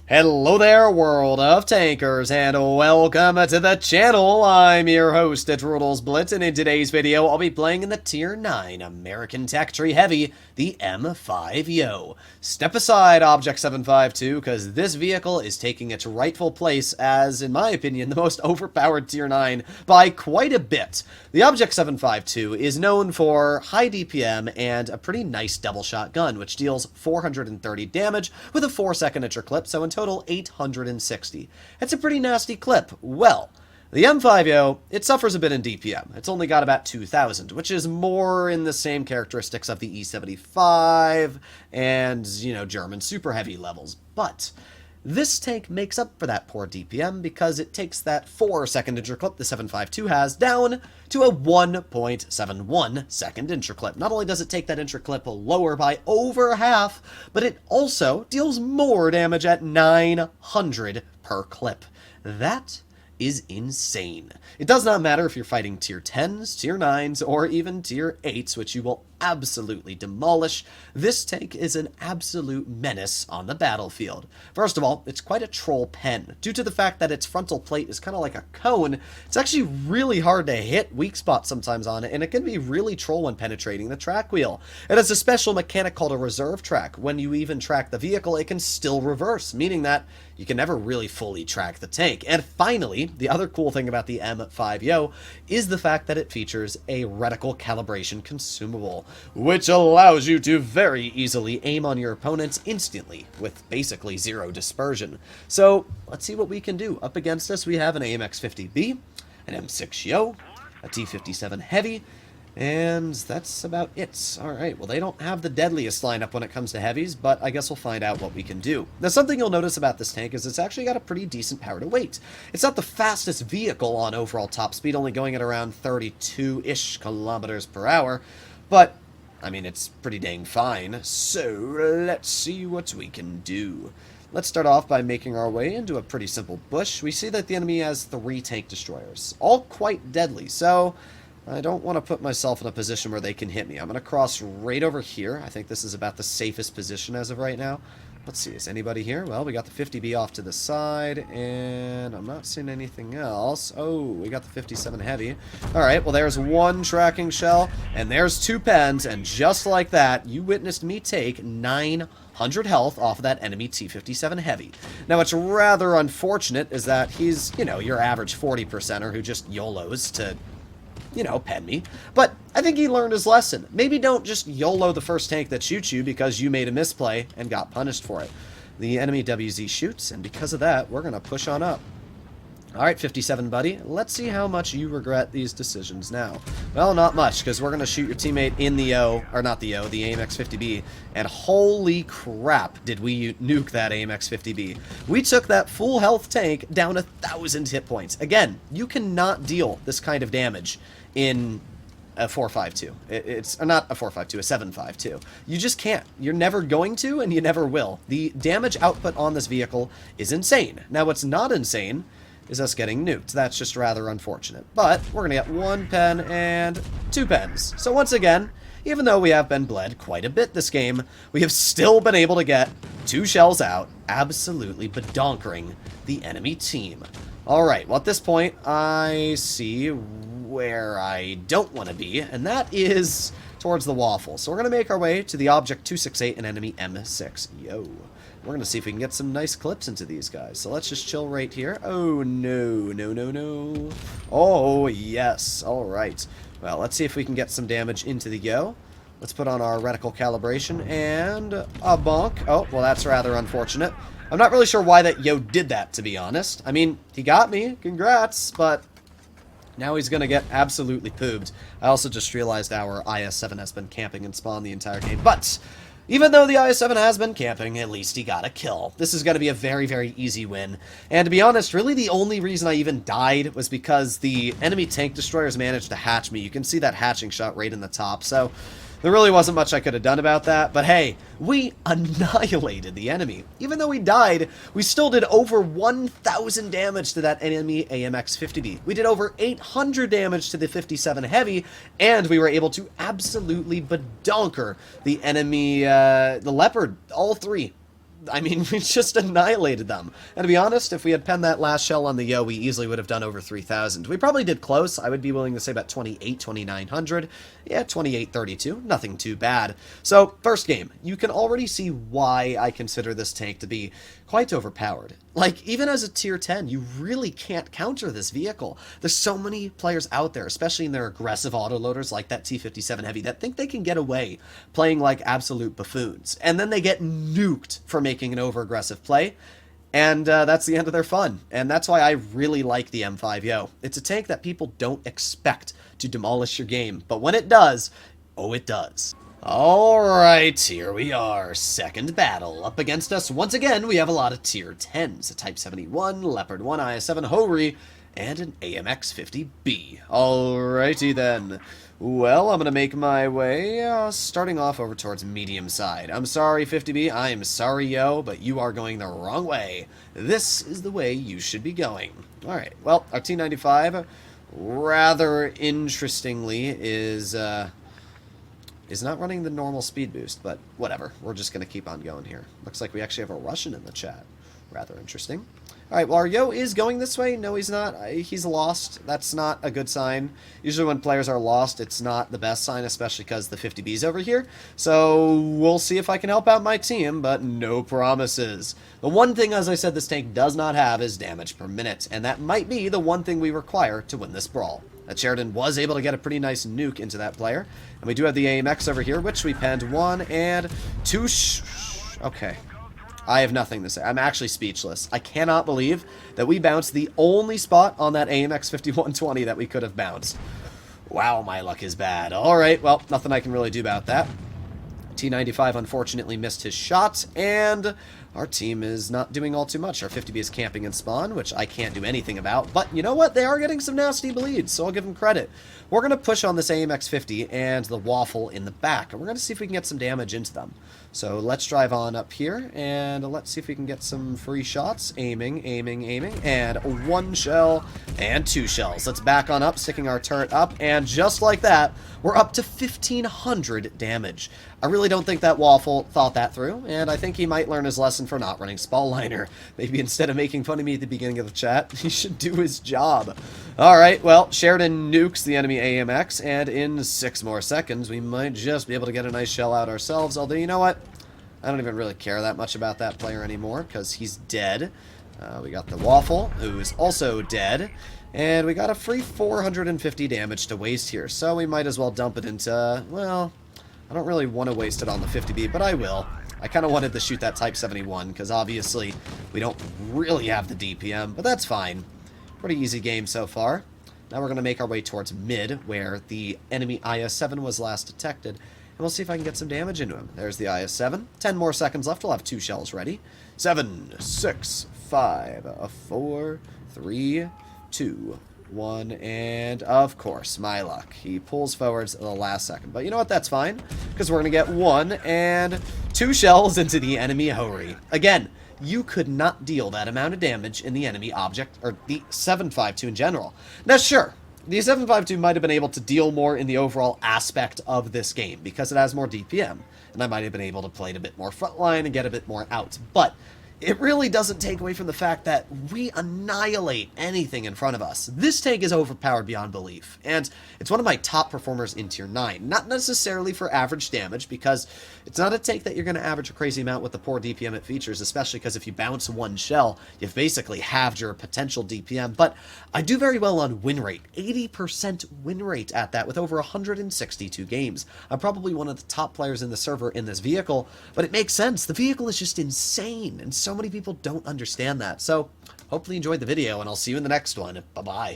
Hello there, world of tankers, and welcome to the channel. I'm your host, Rudels Blitz, and in today's video, I'll be playing in the Tier 9 American Tech Tree Heavy, the M5Yo. Step aside, Object 752, because this vehicle is taking its rightful place as, in my opinion, the most overpowered Tier 9 by quite a bit. The Object 752 is known for high DPM and a pretty nice double shot gun, which deals 430 damage with a 4-second interclip, so in total 860. It's a pretty nasty clip. Well, the M5Yo, it suffers a bit in DPM. It's only got about 2,000, which is more in the same characteristics of the E75 and, German super heavy levels. But this tank makes up for that poor DPM because it takes that 4-second interclip the 752 has down to a 1.71 second interclip. Not only does it take that interclip lower by over half, but it also deals more damage at 900 per clip. That is insane. It does not matter if you're fighting tier 10s, tier 9s, or even tier 8s, which you will absolutely demolish. This tank is an absolute menace on the battlefield. First of all, it's quite a troll pen. Due to the fact that its frontal plate is kind of like a cone, it's actually really hard to hit weak spots sometimes on it, and it can be really troll when penetrating the track wheel. It has a special mechanic called a reserve track. When you even track the vehicle, it can still reverse, meaning that you can never really fully track the tank. And finally, the other cool thing about the M5Yo is the fact that it features a reticle calibration consumable, which allows you to very easily aim on your opponents instantly with basically zero dispersion. So let's see what we can do. Up against us, we have an AMX-50B, an M6Yo, a T-57 Heavy, and that's about it. Alright, well, they don't have the deadliest lineup when it comes to heavies, but I guess we'll find out what we can do. Now, something you'll notice about this tank is it's actually got a pretty decent power to weight. It's not the fastest vehicle on overall top speed, only going at around 32-ish kilometers per hour, but I mean, it's pretty dang fine. So let's see what we can do. Let's start off by making our way into a pretty simple bush. We see that the enemy has 3 tank destroyers, all quite deadly, so I don't want to put myself in a position where they can hit me. I'm going to cross right over here. I think this is about the safest position as of right now. Let's see, is anybody here? Well, we got the 50B off to the side, and I'm not seeing anything else. Oh, we got the 57 Heavy. Alright, well, there's 1 tracking shell, and there's 2 pens, and just like that, you witnessed me take 900 health off of that enemy T-57 Heavy. Now, what's rather unfortunate is that he's, your average 40%er who just YOLOs to pen me. But I think he learned his lesson. Maybe don't just YOLO the first tank that shoots you because you made a misplay and got punished for it. The enemy WZ shoots, and because of that, we're going to push on up. Alright, 57 buddy, let's see how much you regret these decisions now. Well, not much, because we're going to shoot your teammate in the the AMX-50B, and holy crap did we nuke that AMX-50B. We took that full health tank down 1,000 hit points. Again, you cannot deal this kind of damage in a 4.52. It's not a 4.52, a 7.52. You just can't. You're never going to, and you never will. The damage output on this vehicle is insane. Now, what's not insane is us getting nuked. That's just rather unfortunate. But we're going to get 1 pen and 2 pens. So once again, even though we have been bled quite a bit this game, we have still been able to get 2 shells out, absolutely badonkering the enemy team. Alright, well at this point, I see where I don't want to be, and that is towards the waffle. So we're going to make our way to the Object 268 and enemy M6. Yo. We're going to see if we can get some nice clips into these guys. So let's just chill right here. Oh, no, no, no, no. Oh, yes. All right. Well, let's see if we can get some damage into the Yo. Let's put on our reticle calibration and a bonk. Oh, well, that's rather unfortunate. I'm not really sure why that Yo did that, to be honest. I mean, he got me. Congrats. But now he's going to get absolutely pooped. I also just realized our IS-7 has been camping in spawn the entire game. But even though the IS-7 has been camping, at least he got a kill. This is going to be a very, very easy win. And to be honest, really the only reason I even died was because the enemy tank destroyers managed to hatch me. You can see that hatching shot right in the top. So there really wasn't much I could have done about that, but hey, we annihilated the enemy. Even though we died, we still did over 1,000 damage to that enemy AMX-50B. We did over 800 damage to the 57 Heavy, and we were able to absolutely badonker the enemy, the Leopard, all 3. I mean, we just annihilated them. And to be honest, if we had penned that last shell on the Yo, we easily would have done over 3,000. We probably did close. I would be willing to say about 28, 2,900. Yeah, 2832. Nothing too bad. So, first game. You can already see why I consider this tank to be quite overpowered. Like, even as a tier 10, you really can't counter this vehicle. There's so many players out there, especially in their aggressive autoloaders like that T57 Heavy, that think they can get away playing like absolute buffoons. And then they get nuked for making an over-aggressive play. And that's the end of their fun. And that's why I really like the M5 Yo. It's a tank that people don't expect to demolish your game. But when it does, oh, it does. Alright, here we are. Second battle. Up against us, once again, we have a lot of tier 10s. A Type 71, Leopard 1, IS-7 Hori, and an AMX-50B. Alrighty then. Well, I'm going to make my way, starting off over towards medium side. I'm sorry, 50B, I'm sorry, Yo, but you are going the wrong way. This is the way you should be going. Alright, well, our T95, rather interestingly, is not running the normal speed boost, but whatever. We're just going to keep on going here. Looks like we actually have a Russian in the chat. Rather interesting. Alright, well, our Yo is going this way. No, he's not. He's lost. That's not a good sign. Usually when players are lost, it's not the best sign, especially because the 50B's over here. So, we'll see if I can help out my team, but no promises. The one thing, as I said, this tank does not have is damage per minute, and that might be the one thing we require to win this brawl. Sheridan was able to get a pretty nice nuke into that player. And we do have the AMX over here, which we penned 1 and 2 okay. I have nothing to say. I'm actually speechless. I cannot believe that we bounced the only spot on that AMX 5120 that we could have bounced. Wow, my luck is bad. Alright, well, nothing I can really do about that. T95 unfortunately missed his shot, and our team is not doing all too much. Our 50B is camping in spawn, which I can't do anything about, but you know what? They are getting some nasty bleeds, so I'll give them credit. We're going to push on this AMX-50 and the Waffle in the back, and we're going to see if we can get some damage into them. So let's drive on up here, and let's see if we can get some free shots. Aiming, aiming, aiming, and 1 shell and 2 shells. Let's back on up, sticking our turret up, and just like that, we're up to 1,500 damage. I really don't think that Waffle thought that through, and I think he might learn his lesson for not running Spaliner. Maybe instead of making fun of me at the beginning of the chat, he should do his job. Alright, well, Sheridan nukes the enemy AMX, and in 6 more seconds, we might just be able to get a nice shell out ourselves, although, you know what? I don't even really care that much about that player anymore, because he's dead. We got the Waffle, who's also dead. And we got a free 450 damage to waste here, so we might as well dump it into, well, I don't really want to waste it on the 50B, but I will. I kind of wanted to shoot that Type 71, because obviously we don't really have the DPM, but that's fine. Pretty easy game so far. Now we're going to make our way towards mid, where the enemy IS-7 was last detected, and we'll see if I can get some damage into him. There's the IS-7. 10 more seconds left. We'll have 2 shells ready. 7, 6, 5, 4, 3, 2, 1, and of course, my luck. He pulls forwards at the last second. But you know what? That's fine, because we're going to get 1 and 2 shells into the enemy Hori. Again, you could not deal that amount of damage in the enemy object, or the 7.52 in general. Now, sure, the 7.52 might have been able to deal more in the overall aspect of this game, because it has more DPM, and I might have been able to play it a bit more frontline and get a bit more out. But it really doesn't take away from the fact that we annihilate anything in front of us. This tank is overpowered beyond belief, and it's one of my top performers in Tier 9. Not necessarily for average damage, because it's not a tank that you're going to average a crazy amount with the poor DPM it features, especially because if you bounce 1 shell, you've basically halved your potential DPM, but I do very well on win rate. 80% win rate at that, with over 162 games. I'm probably one of the top players in the server in this vehicle, but it makes sense. The vehicle is just insane, and so many people don't understand that. So, hopefully you enjoyed the video, and I'll see you in the next one. Bye-bye.